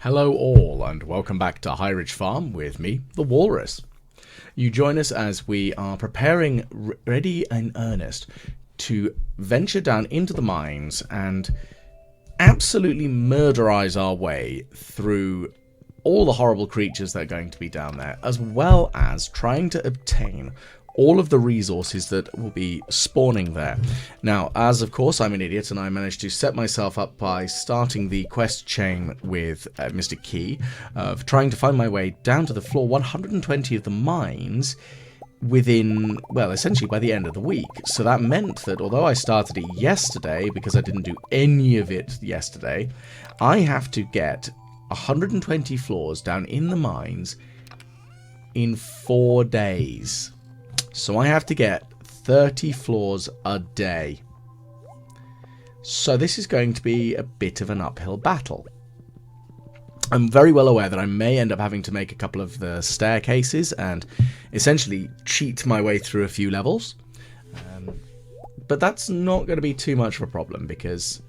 Hello all, and welcome back to High Ridge Farm with me, the Walrus. You join us as we are preparing ready in earnest to venture down into the mines and absolutely murderize our way through all the horrible creatures that are going to be down there, as well as trying to obtain all of the resources that will be spawning there. Now, as of course I'm an idiot and I managed to set myself up by starting the quest chain with Mr. Key of trying to find my way down to the floor 120 of the mines within, well, essentially by the end of the week. So that meant that although I started it yesterday, because I didn't do any of it yesterday, I have to get 120 floors down in the mines in 4 days. So I have to get 30 floors a day. So this is going to be a bit of an uphill battle. I'm very well aware that I may end up having to make a couple of the staircases and essentially cheat my way through a few levels. But that's not going to be too much of a problem because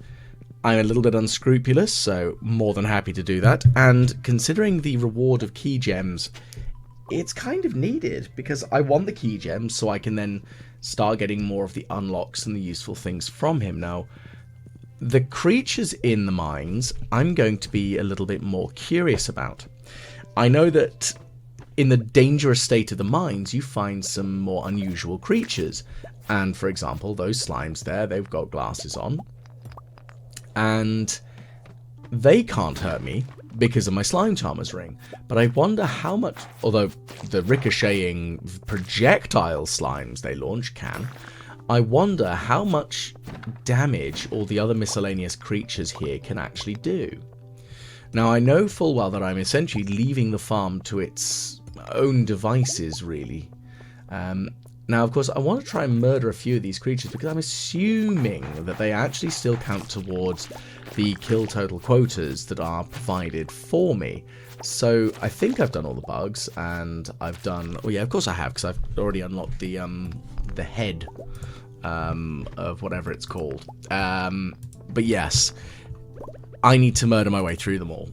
I'm a little bit unscrupulous, so more than happy to do that. And considering the reward of key gems, it's kind of needed because I want the key gems so I can then start getting more of the unlocks and the useful things from him. Now, the creatures in the mines, I'm going to be a little bit more curious about. I know that in the dangerous state of the mines, you find some more unusual creatures. And for example, those slimes there, they've got glasses on. And they can't hurt me because of my slime charmer's ring. But I wonder how much, although the ricocheting projectile slimes they launch can, I wonder how much damage all the other miscellaneous creatures here can actually do. Now, I know full well that I'm essentially leaving the farm to its own devices, really. Now, of course, I want to try and murder a few of these creatures because I'm assuming that they actually still count towards the kill total quotas that are provided for me. So I think I've done all the bugs, and I've done... Oh yeah, of course I have, because I've already unlocked the head of whatever it's called. But yes, I need to murder my way through them all.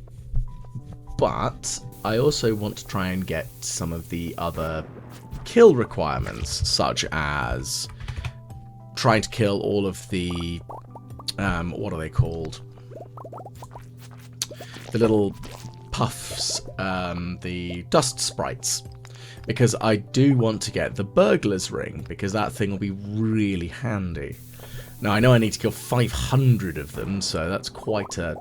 But I also want to try and get some of the other kill requirements, such as trying to kill all of the what are they called, the little puffs, the dust sprites, because I do want to get the burglar's ring, because that thing will be really handy. Now, I know I need to kill 500 of them, so that's quite a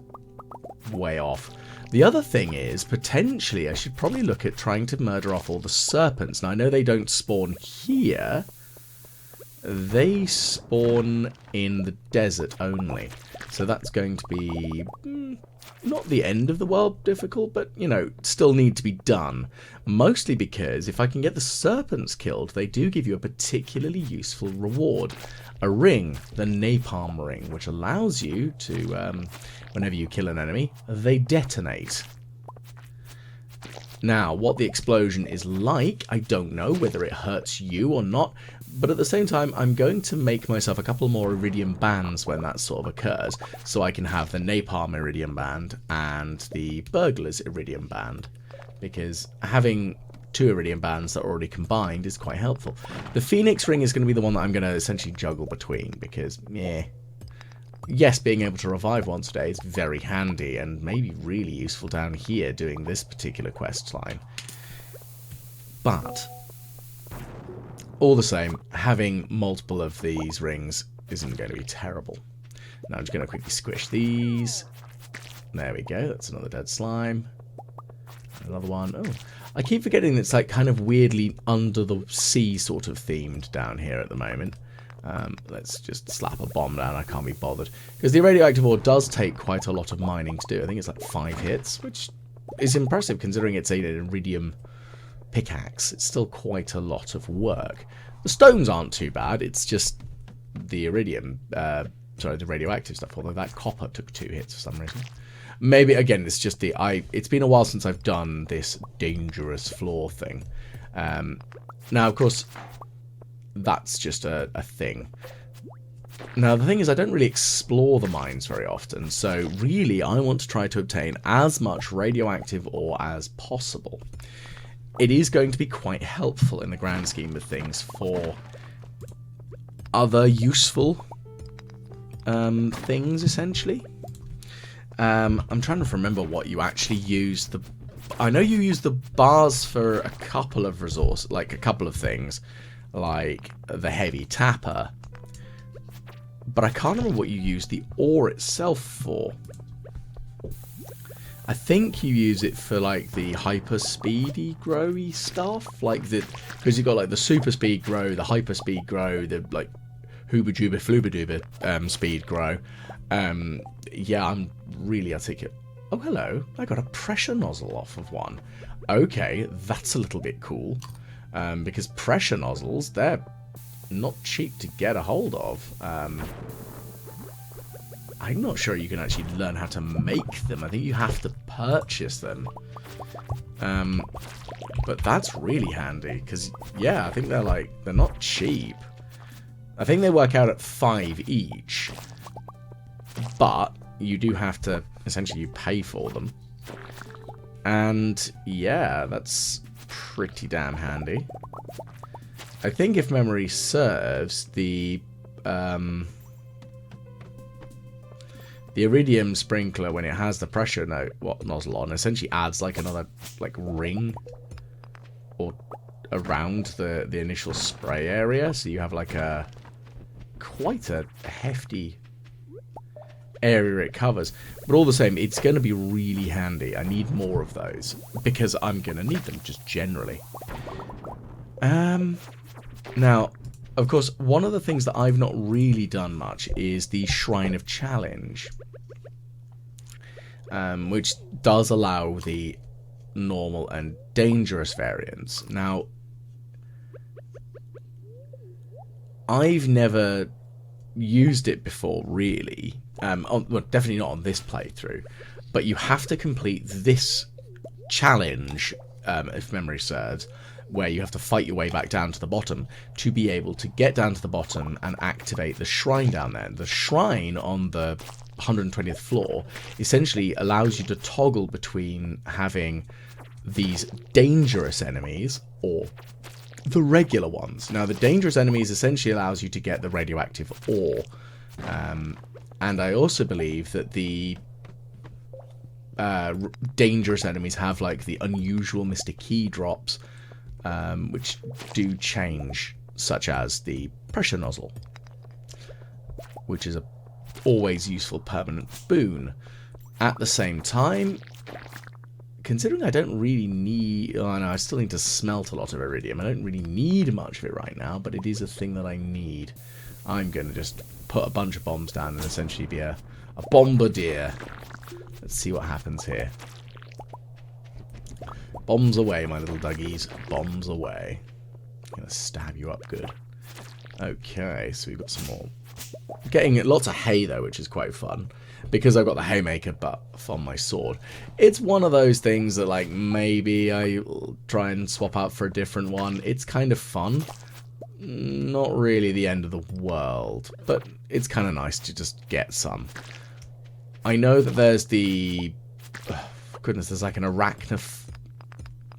way off. The other thing is, potentially, I should probably look at trying to murder off all the serpents. Now, I know they don't spawn here. They spawn in the desert only. So that's going to be not the end of the world difficult, but, you know, still need to be done. Mostly because if I can get the serpents killed, they do give you a particularly useful reward. A ring, the napalm ring, which allows you to, whenever you kill an enemy, they detonate. Now, what the explosion is like, I don't know whether it hurts you or not, but at the same time, I'm going to make myself a couple more iridium bands when that sort of occurs, so I can have the napalm iridium band and the burglar's iridium band, because having 2 iridium bands that are already combined is quite helpful. The phoenix ring is going to be the one that I'm going to essentially juggle between, because, yes, being able to revive once a day is very handy and maybe really useful down here doing this particular quest line. But all the same, having multiple of these rings isn't going to be terrible. Now I'm just going to quickly squish these. There we go, that's another dead slime. Another one. Oh, I keep forgetting that it's like kind of weirdly under the sea sort of themed down here at the moment. Let's just slap a bomb down, I can't be bothered. Because the radioactive ore does take quite a lot of mining to do. I think it's like 5 hits, which is impressive considering it's an iridium pickaxe. It's still quite a lot of work. The stones aren't too bad, it's just the iridium, sorry, the radioactive stuff, although that copper took 2 hits for some reason. Maybe, again, it's just it's been a while since I've done this dangerous floor thing. Now, of course, that's just a thing. Now, the thing is, I don't really explore the mines very often, so really I want to try to obtain as much radioactive ore as possible. It is going to be quite helpful in the grand scheme of things for other useful things, essentially. I'm trying to remember what you actually use. I know you use the bars for a couple of resources, like a couple of things, like the heavy tapper. But I can't remember what you use the ore itself for. I think you use it for like the hyper speedy growy stuff, like because you've got like the super speed grow, the hyper speed grow, the like hooba jooba flooba dooba speed grow. Yeah, I'm really articulate. Oh, hello. I got a pressure nozzle off of one. Okay, that's a little bit cool. Because pressure nozzles, they're not cheap to get a hold of. I'm not sure you can actually learn how to make them. I think you have to purchase them. But that's really handy, because, yeah, I think they're not cheap. I think they work out at 5 each. But you do have to, essentially, you pay for them. And, yeah, that's pretty damn handy. I think if memory serves, the iridium sprinkler, when it has the pressure nozzle on, essentially adds like another ring or around the initial spray area, so you have like quite a hefty area it covers. But all the same, it's going to be really handy. I need more of those because I'm going to need them just generally. Now, of course, one of the things that I've not really done much is the Shrine of Challenge, which does allow the normal and dangerous variants. Now, I've never used it before, really. Well, definitely not on this playthrough. But you have to complete this challenge, if memory serves, where you have to fight your way back down to the bottom to be able to get down to the bottom and activate the shrine down there. The shrine on the 120th floor essentially allows you to toggle between having these dangerous enemies or the regular ones. Now, the dangerous enemies essentially allows you to get the radioactive ore. And I also believe that the dangerous enemies have like the unusual Mr. Key drops, which do change, such as the pressure nozzle, which is a always useful permanent boon. At the same time, considering I don't really need... Oh, no, I still need to smelt a lot of iridium. I don't really need much of it right now, but it is a thing that I need. I'm going to just put a bunch of bombs down and essentially be a bombardier. Let's see what happens here. Bombs away, my little duggies. Bombs away. I'm going to stab you up good. Okay, so we've got some more. Getting lots of hay, though, which is quite fun. Because I've got the haymaker buff on my sword. It's one of those things that, like, maybe I'll try and swap out for a different one. It's kind of fun. Not really the end of the world. But it's kind of nice to just get some. I know that there's the... goodness, there's like an arachnoph...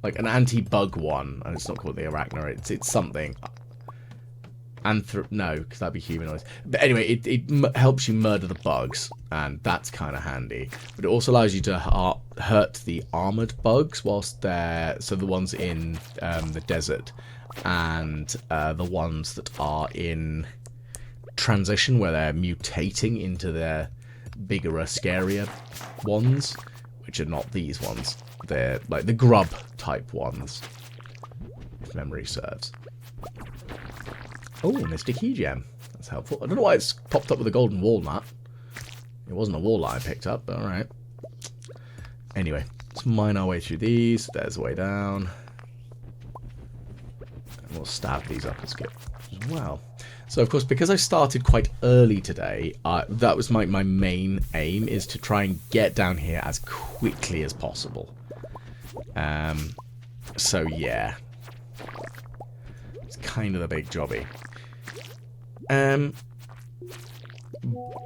like an anti-bug one, and it's not called the arachna, it's something. No, because that'd be humanoids. But anyway, it helps you murder the bugs, and that's kind of handy. But it also allows you to hurt the armored bugs whilst they're... so the ones in the desert, and the ones that are in transition, where they're mutating into their bigger, scarier ones, which are not these ones. They're like the grub type ones, if memory serves. Oh, Mr. Key Gem. That's helpful. I don't know why it's popped up with a golden walnut. It wasn't a walnut I picked up, but alright. Anyway, let's mine our way through these. There's the way down. And we'll stab these up as well. So, of course, because I started quite early today, that was my main aim, is to try and get down here as quickly as possible. So, yeah. It's kind of a big jobby.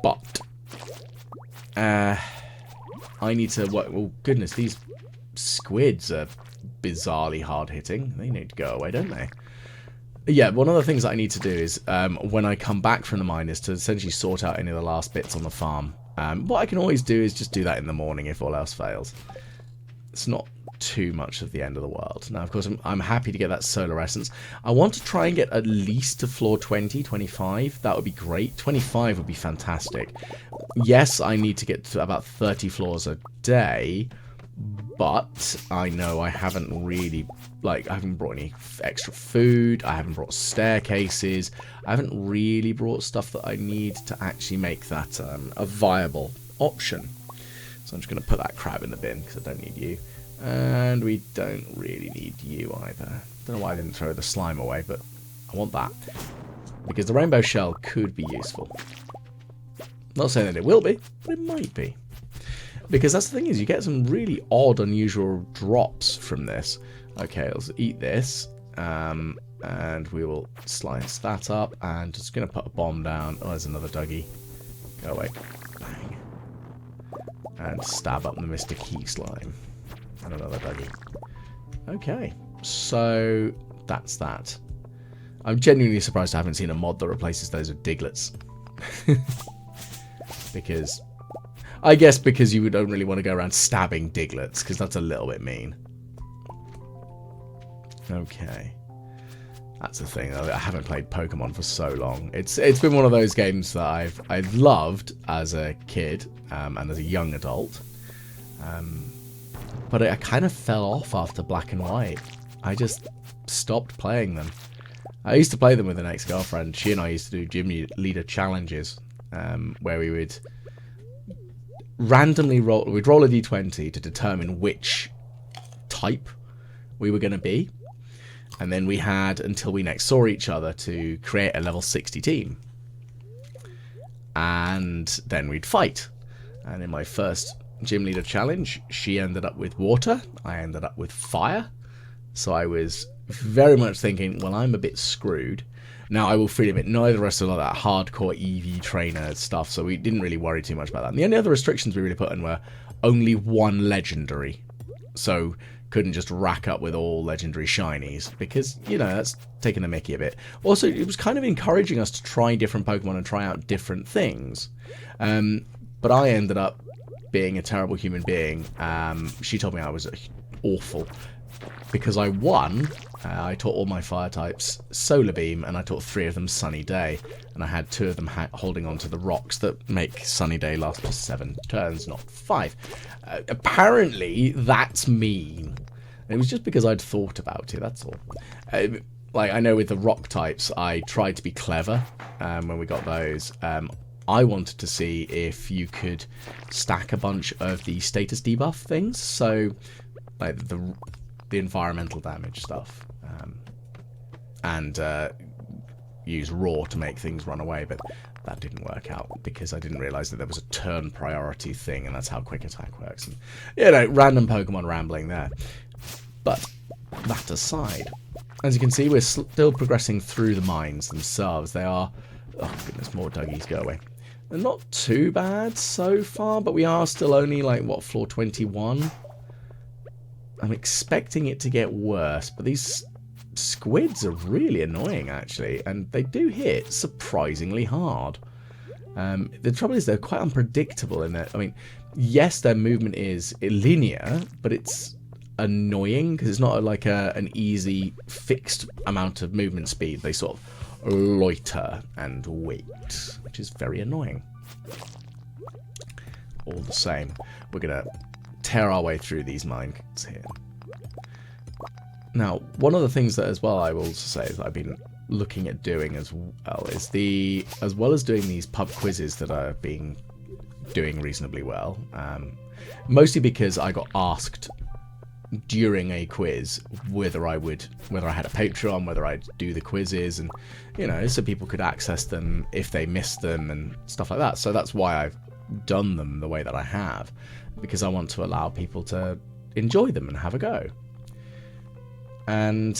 But I need to work. Oh goodness, these squids are bizarrely hard hitting. They need to go away, don't they? Yeah, one of the things that I need to do is when I come back from the mine is to essentially sort out any of the last bits on the farm. What I can always do is just do that in the morning if all else fails. It's not too much of the end of the world. Now, of course, I'm happy to get that solar essence. I want to try and get at least to floor 20, 25. That would be great. 25 would be fantastic. Yes, I need to get to about 30 floors a day, but I know I haven't really, I haven't brought any extra food. I haven't brought staircases. I haven't really brought stuff that I need to actually make that a viable option. So I'm just going to put that crab in the bin because I don't need you. And we don't really need you either. Don't know why I didn't throw the slime away, but I want that. Because the rainbow shell could be useful. Not saying that it will be, but it might be. Because that's the thing is, you get some really odd, unusual drops from this. Okay, let's eat this. And we will slice that up. And just going to put a bomb down. Oh, there's another Dougie. Go away. Bang. And stab up the Mr. Key slime. And another Dougie. Okay, so that's that. I'm genuinely surprised I haven't seen a mod that replaces those with diglets. Because, I guess because you don't really want to go around stabbing diglets, because that's a little bit mean. Okay. That's the thing. I haven't played Pokemon for so long. It's been one of those games that I've loved as a kid and as a young adult. But I kind of fell off after Black and White. I just stopped playing them. I used to play them with an ex-girlfriend. She and I used to do gym leader challenges, where we would randomly roll a d20 to determine which type we were going to be. And then we had until we next saw each other to create a level 60 team. And then we'd fight. And in my first gym leader challenge, she ended up with water. I ended up with fire. So I was very much thinking, well, I'm a bit screwed. Now, I will freely admit, neither of us are like that hardcore EV trainer stuff, so we didn't really worry too much about that. And the only other restrictions we really put in were only one legendary. So couldn't just rack up with all legendary shinies, because, you know, that's taking the mickey a bit. Also, it was kind of encouraging us to try different Pokemon and try out different things. But I ended up being a terrible human being. She told me I was awful. Because I won, I taught all my fire types Solar Beam, and I taught 3 of them Sunny Day. And I had 2 of them holding on to the rocks that make Sunny Day last for 7 turns, not 5. Apparently, that's mean. It was just because I'd thought about it, that's all. Like, I know with the rock types, I tried to be clever when we got those. I wanted to see if you could stack a bunch of the status debuff things. So, like, the environmental damage stuff, and use raw to make things run away, but that didn't work out because I didn't realise that there was a turn priority thing, and that's how quick attack works. And, you know, random Pokemon rambling there. But that aside, as you can see, we're still progressing through the mines themselves. They are, oh goodness, more Dougies, go away. They're not too bad so far, but we are still only like, what, floor 21? I'm expecting it to get worse, but these squids are really annoying, actually, and they do hit surprisingly hard. The trouble is they're quite unpredictable in that, I mean, yes, their movement is linear, but it's annoying because it's not like an easy fixed amount of movement speed. They sort of loiter and wait, which is very annoying. All the same, we're going to tear our way through these mines here. Now, one of the things that as well I will say is that I've been looking at doing as well is as well as doing these pub quizzes that I've been doing reasonably well, mostly because I got asked during a quiz whether I had a Patreon, whether I'd do the quizzes, and, you know, so people could access them if they missed them and stuff like that. So that's why I've done them the way that I have, because I want to allow people to enjoy them and have a go. And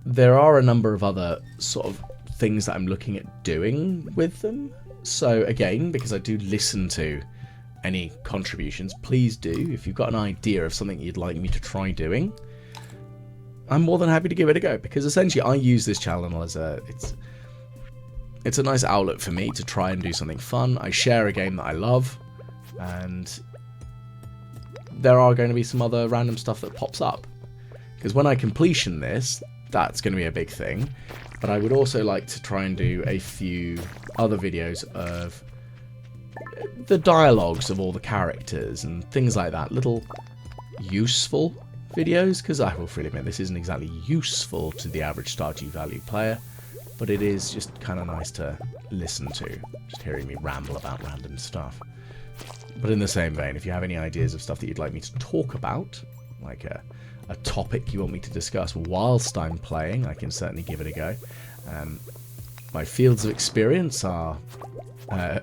there are a number of other sort of things that I'm looking at doing with them. So again, because I do listen to any contributions, please do. If you've got an idea of something you'd like me to try doing, I'm more than happy to give it a go, because essentially I use this channel as it's a nice outlet for me to try and do something fun. I share a game that I love, and there are going to be some other random stuff that pops up, because when I completion this, that's going to be a big thing. But I would also like to try and do a few other videos of the dialogues of all the characters and things like that. Little useful videos, because I will freely admit this isn't exactly useful to the average Stardew Valley player, but it is just kind of nice to listen to, just hearing me ramble about random stuff. But in the same vein, if you have any ideas of stuff that you'd like me to talk about, like a topic you want me to discuss whilst I'm playing, I can certainly give it a go. My fields of experience are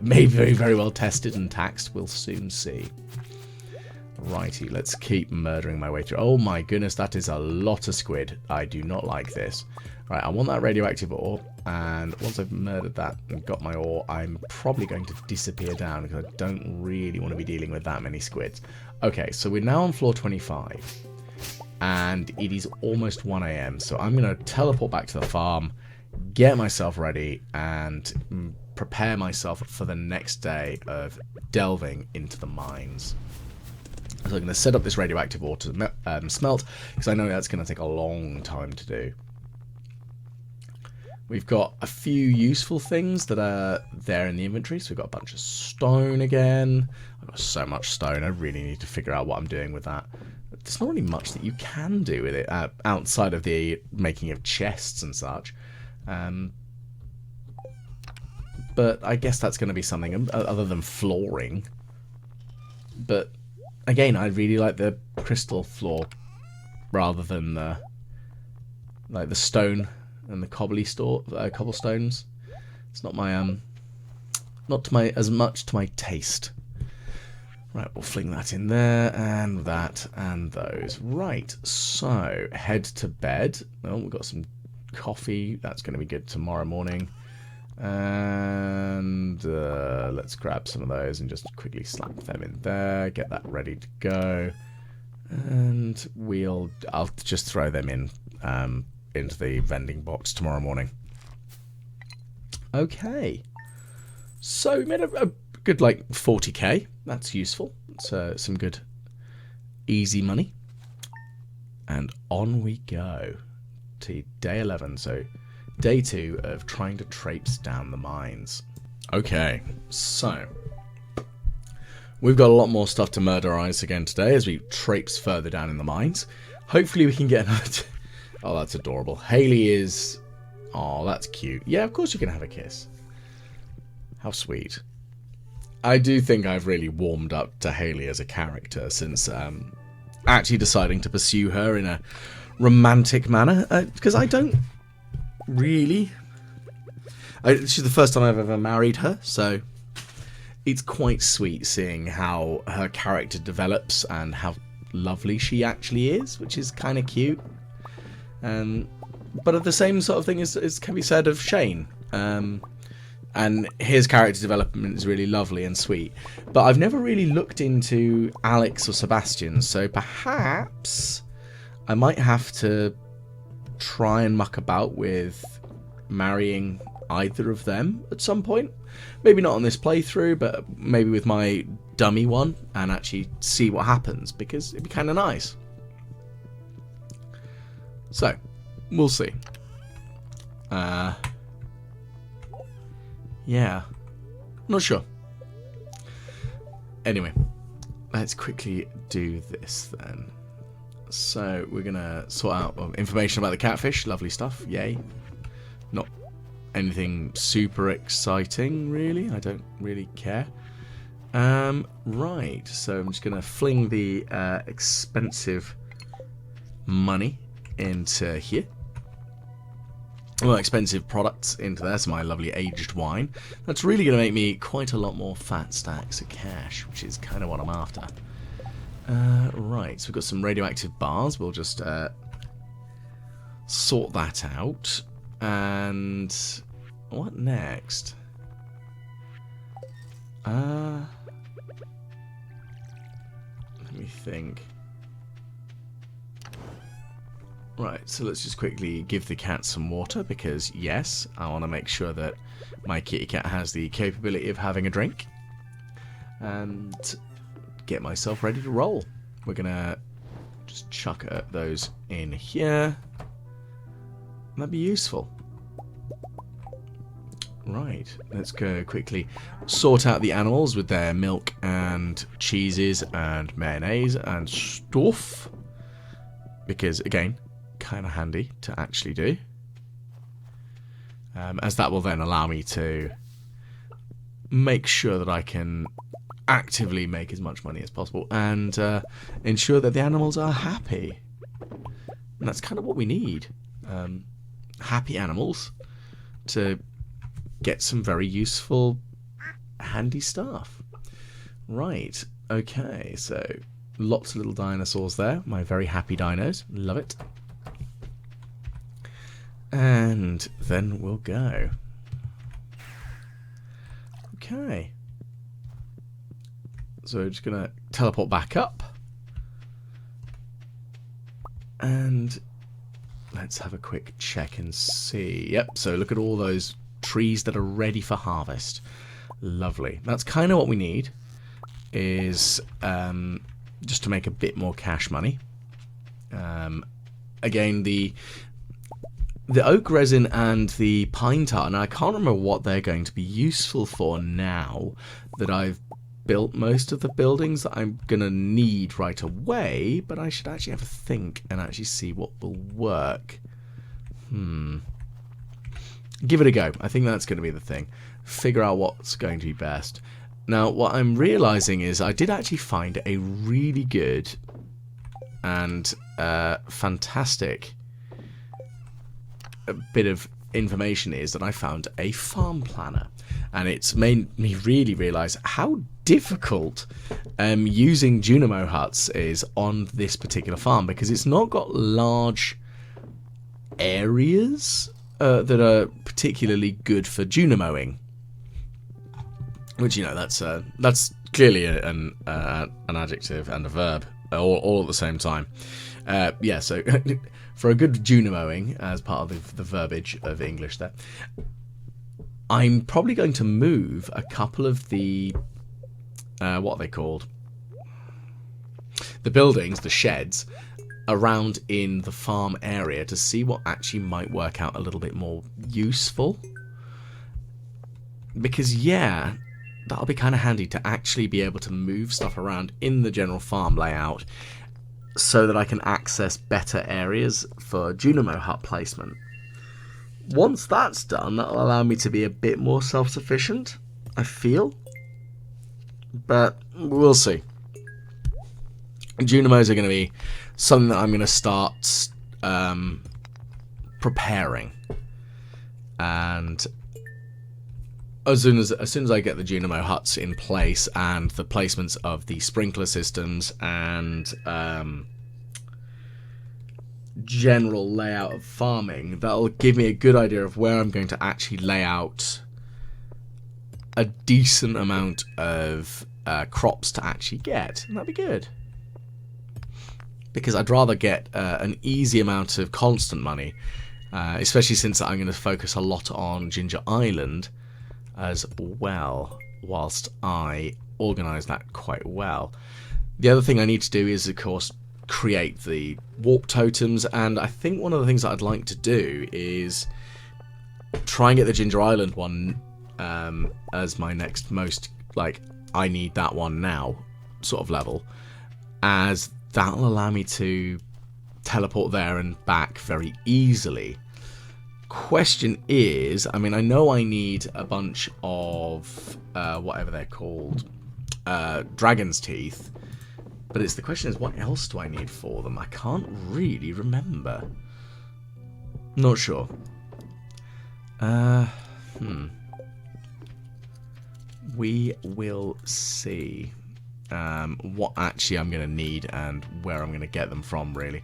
maybe very, very well tested and taxed. We'll soon see. Righty, let's keep murdering my way through. Oh my goodness, that is a lot of squid. I do not like this. Right, I want that radioactive ore, and once I've murdered that and got my ore, I'm probably going to disappear down, because I don't really want to be dealing with that many squids. Okay, so we're now on floor 25, and it is almost 1 AM, so I'm going to teleport back to the farm, get myself ready, and prepare myself for the next day of delving into the mines. So I'm going to set up this radioactive ore to smelt, because I know that's going to take a long time to do. We've got a few useful things that are there in the inventory. So we've got a bunch of stone again. I've got so much stone. I really need to figure out what I'm doing with that. There's not really much that you can do with it outside of the making of chests and such. But I guess that's going to be something other than flooring. But again, I really like the crystal floor rather than like the stone and the cobblestones. It's not my not to my as much to my taste. Right, we'll fling that in there, and that, and those. Right, so head to bed. Oh, we've got some coffee. That's going to be good tomorrow morning. And let's grab some of those and just quickly slap them in there. Get that ready to go, and I'll just throw them in. Into the vending box tomorrow morning. Okay, so we made a good like 40k. That's useful. It's some good easy money, and on we go to day 11. So day 2 of trying to traipse down the mines. Okay, so we've got a lot more stuff to murderize again today as we traipse further down in the mines. Hopefully we can get another. Oh, that's adorable. Haley is... Oh, that's cute. Yeah, of course you can have a kiss. How sweet. I do think I've really warmed up to Haley as a character since actually deciding to pursue her in a romantic manner. Because I don't really... she's the first time I've ever married her, so it's quite sweet seeing how her character develops and how lovely she actually is, which is kind of cute. But the same sort of thing can be said of Shane. And his character development is really lovely and sweet. But I've never really looked into Alex or Sebastian, so perhaps I might have to try and muck about with marrying either of them at some point. Maybe not on this playthrough, but maybe with my dummy one, and actually see what happens, because it'd be kind of nice. So, we'll see. Yeah. Not sure. Anyway, let's quickly do this then. So, we're going to sort out information about the catfish. Lovely stuff. Yay. Not anything super exciting, really. I don't really care. Right. So, I'm just going to fling the expensive money into here. Well, expensive products into there. So my lovely aged wine. That's really going to make me quite a lot more fat stacks of cash, which is kind of what I'm after. Right, so we've got some radioactive bars. We'll just sort that out. And what next? Let me think. Right, so let's just quickly give the cat some water, because yes, I want to make sure that my kitty cat has the capability of having a drink. And get myself ready to roll. We're going to just chuck those in here. That'd be useful. Right, let's go quickly sort out the animals with their milk and cheeses and mayonnaise and stuff. Because, again, kind of handy to actually do. As that will then allow me to make sure that I can actively make as much money as possible and ensure that the animals are happy. And that's kind of what we need. Happy animals to get some very useful, handy stuff. Right, okay, so lots of little dinosaurs there. My very happy dinos. Love it. And then we'll go. Okay. So we're just going to teleport back up. And let's have a quick check and see. Yep, so look at all those trees that are ready for harvest. Lovely. That's kind of what we need, is just to make a bit more cash money. Again, the oak resin and the pine tar, and I can't remember what they're going to be useful for now that I've built most of the buildings that I'm going to need right away, but I should actually have a think and actually see what will work. Give it a go. I think that's going to be the thing. Figure out what's going to be best. Now, what I'm realizing is I did actually find a really good and fantastic bit of information is that I found a farm planner, and it's made me really realize how difficult using Junimo huts is on this particular farm, because it's not got large areas that are particularly good for Junimoing, which, you know, that's clearly an adjective and a verb all at the same time. Yeah, so for a good Junimoing, as part of the verbiage of English there, I'm probably going to move a couple of the what are they called? The buildings, the sheds, around in the farm area to see what actually might work out a little bit more useful. Because, yeah, that'll be kind of handy to actually be able to move stuff around in the general farm layout so that I can access better areas for Junimo hut placement. Once that's done, that'll allow me to be a bit more self-sufficient, I feel. But we'll see. Junimos are going to be something that I'm going to start preparing. And as soon as I get the Junimo huts in place and the placements of the sprinkler systems and general layout of farming, that'll give me a good idea of where I'm going to actually lay out a decent amount of crops to actually get. And that'd be good. Because I'd rather get an easy amount of constant money, especially since I'm going to focus a lot on Ginger Island as well, whilst I organise that quite well. The other thing I need to do is, of course, create the warp totems, and I think one of the things that I'd like to do is try and get the Ginger Island one as my next most, like, I need that one now sort of level, as that'll allow me to teleport there and back very easily. Question is, I mean, I know I need a bunch of whatever they're called, dragon's teeth, but the question is, what else do I need for them? I can't really remember. Not sure. We will see what actually I'm going to need and where I'm going to get them from, really.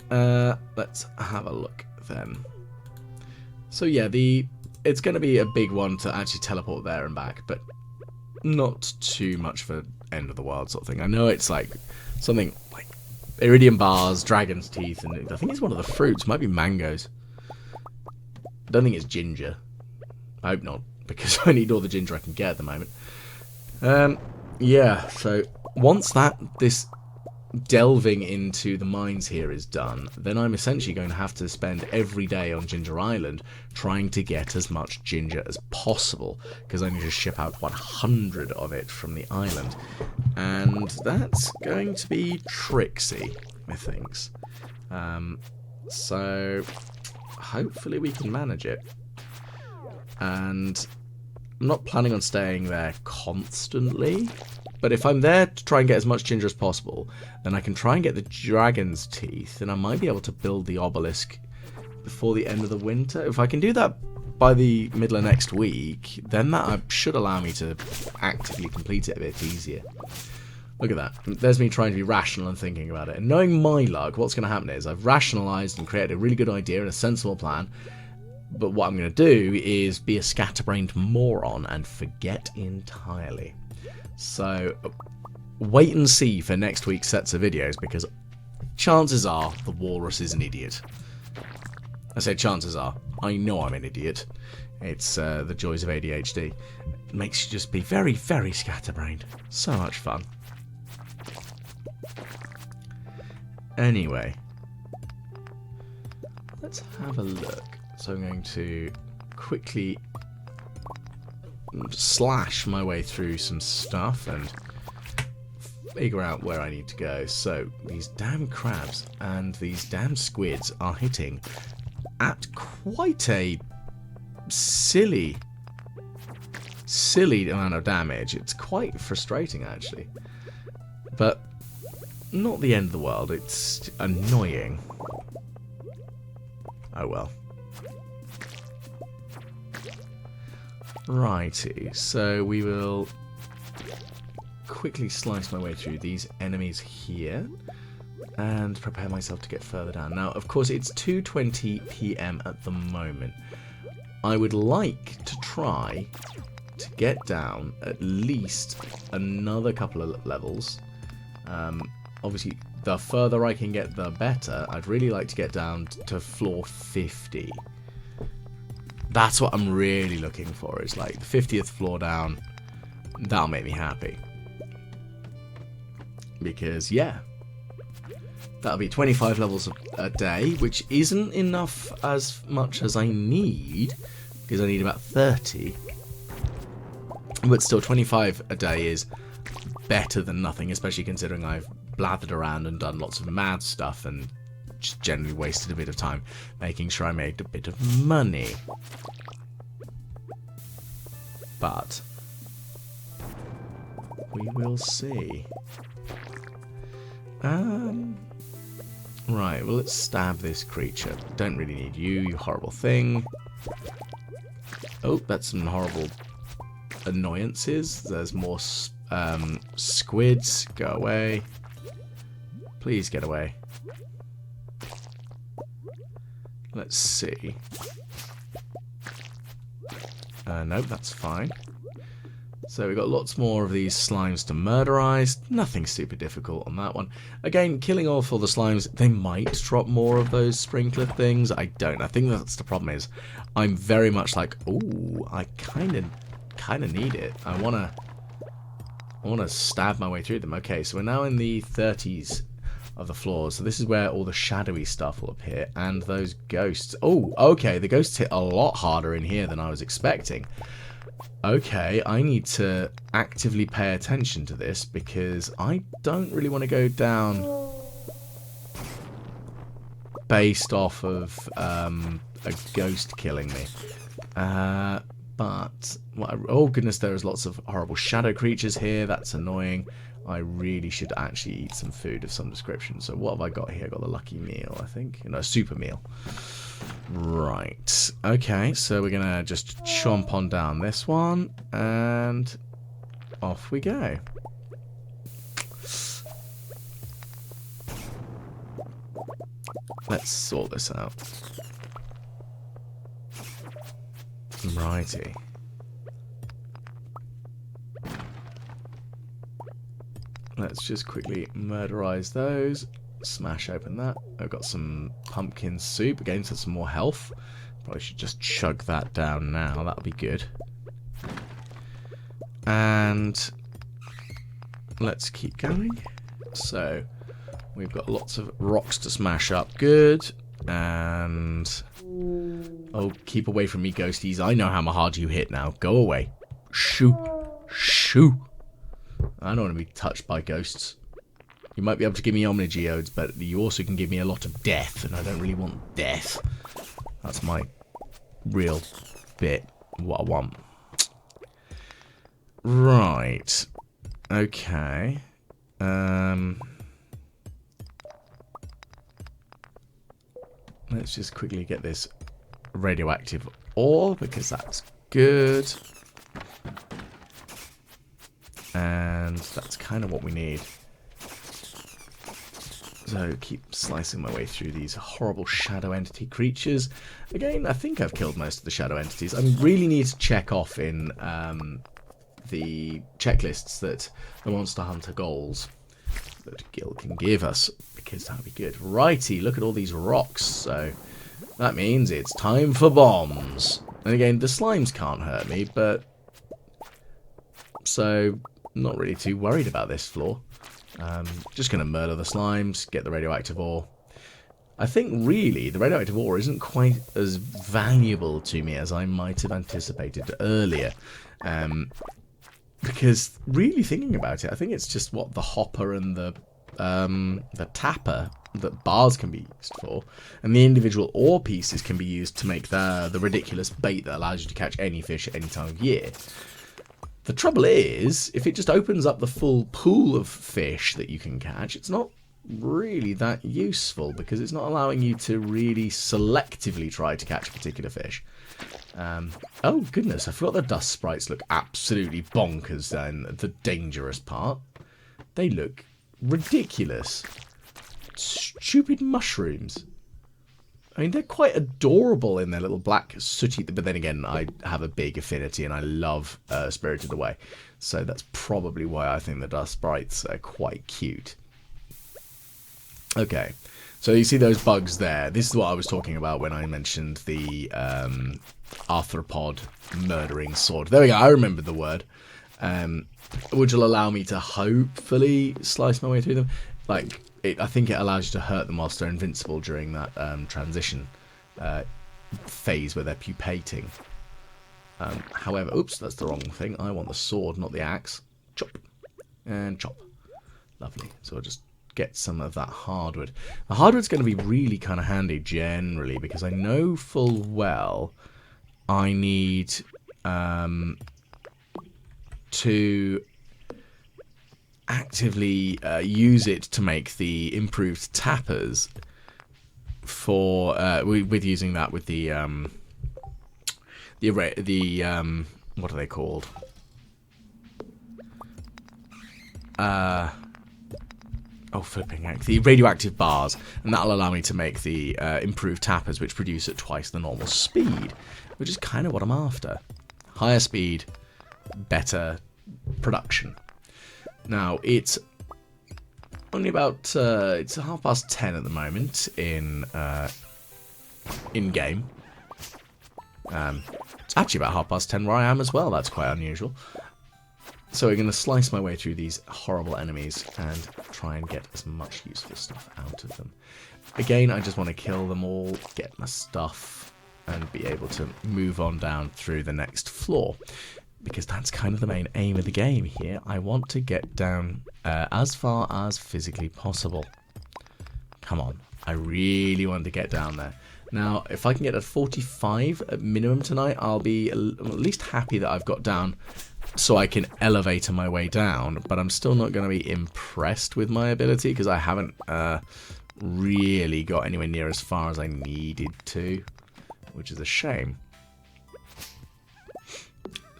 Let's have a look then. So yeah, the it's going to be a big one to actually teleport there and back, but not too much for end of the world sort of thing. I know it's like something like iridium bars, dragon's teeth, and I think it's one of the fruits. Might be mangoes. I don't think it's ginger. I hope not, because I need all the ginger I can get at the moment. Yeah, so once this delving into the mines here is done, then I'm essentially going to have to spend every day on Ginger Island trying to get as much ginger as possible, because I need to ship out 100 of it from the island, and that's going to be tricksy, methinks. So hopefully we can manage it, and I'm not planning on staying there constantly. But if I'm there to try and get as much ginger as possible, then I can try and get the dragon's teeth, and I might be able to build the obelisk before the end of the winter. If I can do that by the middle of next week, then that should allow me to actively complete it a bit easier. Look at that. There's me trying to be rational and thinking about it. And knowing my luck, what's going to happen is I've rationalised and created a really good idea and a sensible plan. But what I'm going to do is be a scatterbrained moron and forget entirely. So, wait and see for next week's sets of videos, because chances are the walrus is an idiot. I say chances are. I know I'm an idiot. It's the joys of ADHD. It makes you just be very, very scatterbrained. So much fun. Anyway, let's have a look. So I'm going to quickly slash my way through some stuff and figure out where I need to go. So these damn crabs and these damn squids are hitting at quite a silly amount of damage. It's quite frustrating, actually, but not the end of the world. It's annoying. Oh well. Righty, so we will quickly slice my way through these enemies here and prepare myself to get further down. Now, of course, it's 2:20 PM at the moment. I would like to try to get down at least another couple of levels. Obviously, the further I can get, the better. I'd really like to get down to floor 50. That's what I'm really looking for. It's like the 50th floor down. That'll make me happy. Because, yeah, that'll be 25 levels a day, which isn't enough as much as I need, because I need about 30. But still, 25 a day is better than nothing, especially considering I've blathered around and done lots of mad stuff and just generally wasted a bit of time making sure I made a bit of money. But we will see. Right, well, let's stab this creature. Don't really need you, you horrible thing. Oh, that's some horrible annoyances. There's more squids. Go away. Please get away. Let's see. Nope, that's fine. So we've got lots more of these slimes to murderize. Nothing super difficult on that one. Again, killing off all the slimes, they might drop more of those sprinkler things. I don't. I think that's the problem is I'm very much like, ooh, I kind of need it. I wanna stab my way through them. Okay, so we're now in the 30s of the floors. So this is where all the shadowy stuff will appear, and those ghosts. Oh, okay, the ghosts hit a lot harder in here than I was expecting. Okay, I need to actively pay attention to this, because I don't really want to go down based off of a ghost killing me. But, oh goodness, there's lots of horrible shadow creatures here. That's annoying. I really should actually eat some food of some description. So what have I got here? I got the lucky meal, I think. No, super meal. Right. Okay, so we're going to just chomp on down this one. And off we go. Let's sort this out. Righty. Let's just quickly murderize those. Smash open that. I've got some pumpkin soup. Again, so some more health. Probably should just chug that down now. That'll be good. And let's keep going. So we've got lots of rocks to smash up. Good. And oh, keep away from me, ghosties. I know how hard you hit now. Go away. Shoo. Shoo. I don't want to be touched by ghosts. You might be able to give me omnigeodes, but you also can give me a lot of death, and I don't really want death. That's my real bit, what I want. Right. Okay. Let's just quickly get this radioactive ore, because that's good. And that's kind of what we need. So keep slicing my way through these horrible shadow entity creatures. Again, I think I've killed most of the shadow entities. I really need to check off in the checklists that the Monster Hunter goals that Gil can give us, because that would be good. Righty, look at all these rocks. So that means it's time for bombs. And again, the slimes can't hurt me, but so I'm not really too worried about this floor. Just going to murder the slimes, get the radioactive ore. I think really the radioactive ore isn't quite as valuable to me as I might have anticipated earlier. Because really thinking about it, I think it's just what the hopper and the tapper that bars can be used for, and the individual ore pieces can be used to make the ridiculous bait that allows you to catch any fish at any time of year. The trouble is, if it just opens up the full pool of fish that you can catch, it's not really that useful, because it's not allowing you to really selectively try to catch a particular fish. Oh goodness, I forgot the dust sprites look absolutely bonkers in the dangerous part. They look ridiculous. Stupid mushrooms. I mean, they're quite adorable in their little black sooty... But then again, I have a big affinity and I love Spirited Away. So that's probably why I think the dust sprites are quite cute. Okay, so you see those bugs there. This is what I was talking about when I mentioned the arthropod murdering sword. There we go, I remembered the word. Which will allow me to hopefully slice my way through them. Like... I think it allows you to hurt them whilst they're invincible during that transition phase where they're pupating. However, oops, that's the wrong thing. I want the sword, not the axe. Chop. And chop. Lovely. So I'll just get some of that hardwood. The hardwood's going to be really kind of handy generally, because I know full well I need to actively use it to make the improved tappers for with using that with the what are they called? Oh, flipping heck. The radioactive bars, and that'll allow me to make the improved tappers, which produce at twice the normal speed, which is kind of what I'm after. Higher speed, better production. Now, it's only about, it's 10:30 at the moment in game. It's actually about 10:30 where I am as well. That's quite unusual. So we're going to slice my way through these horrible enemies and try and get as much useful stuff out of them. Again, I just want to kill them all, get my stuff, and be able to move on down through the next floor. Because that's kind of the main aim of the game here. I want to get down as far as physically possible. Come on. I really want to get down there. Now, if I can get a 45 at minimum tonight, I'll be at least happy that I've got down so I can elevator my way down. But I'm still not going to be impressed with my ability, because I haven't really got anywhere near as far as I needed to, which is a shame.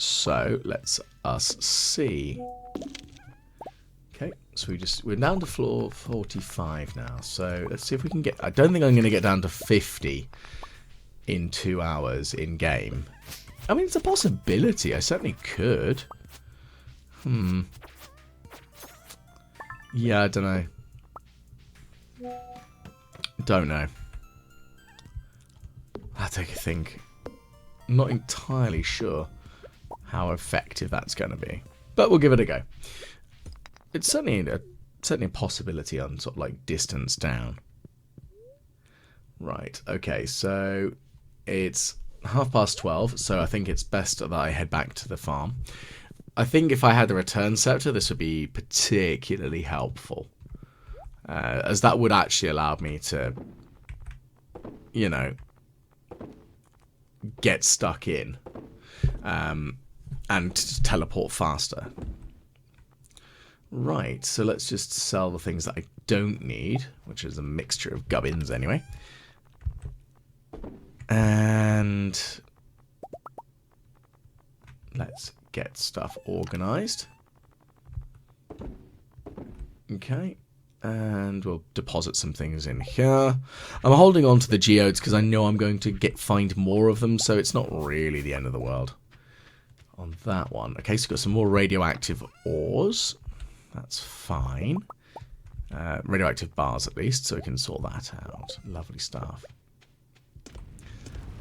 So let's us see. Okay, so we're down to floor 45 now. So let's see if we can get. I don't think I'm going to get down to 50 in 2 hours in game. I mean, it's a possibility. I certainly could. Yeah, I don't know. Don't know. I'll take a think. I'm not entirely sure how effective that's going to be. But we'll give it a go. It's certainly a possibility on sort of like distance down. Right, okay, so it's 12:30, so I think it's best that I head back to the farm. I think if I had the return scepter, this would be particularly helpful. As that would actually allow me to, you know, get stuck in and teleport faster. Right, so let's just sell the things that I don't need, which is a mixture of gubbins anyway. And let's get stuff organized. Okay, and we'll deposit some things in here. I'm holding on to the geodes because I know I'm going to find more of them, so it's not really the end of the world on that one. Okay, so we've got some more radioactive ores. That's fine. Radioactive bars at least, so we can sort that out. Lovely stuff.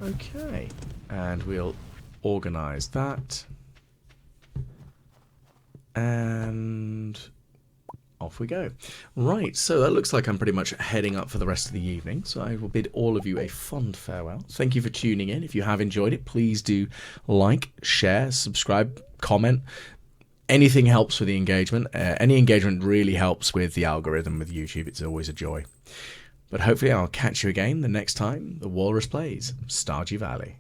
Okay, and we'll organize that. And off we go. Right, so that looks like I'm pretty much heading up for the rest of the evening, so I will bid all of you a fond farewell. Thank you for tuning in. If you have enjoyed it, please do like, share, subscribe, comment. Anything helps with the engagement. Any engagement really helps with the algorithm with YouTube. It's always a joy. But hopefully I'll catch you again the next time the Walrus plays Stardew Valley.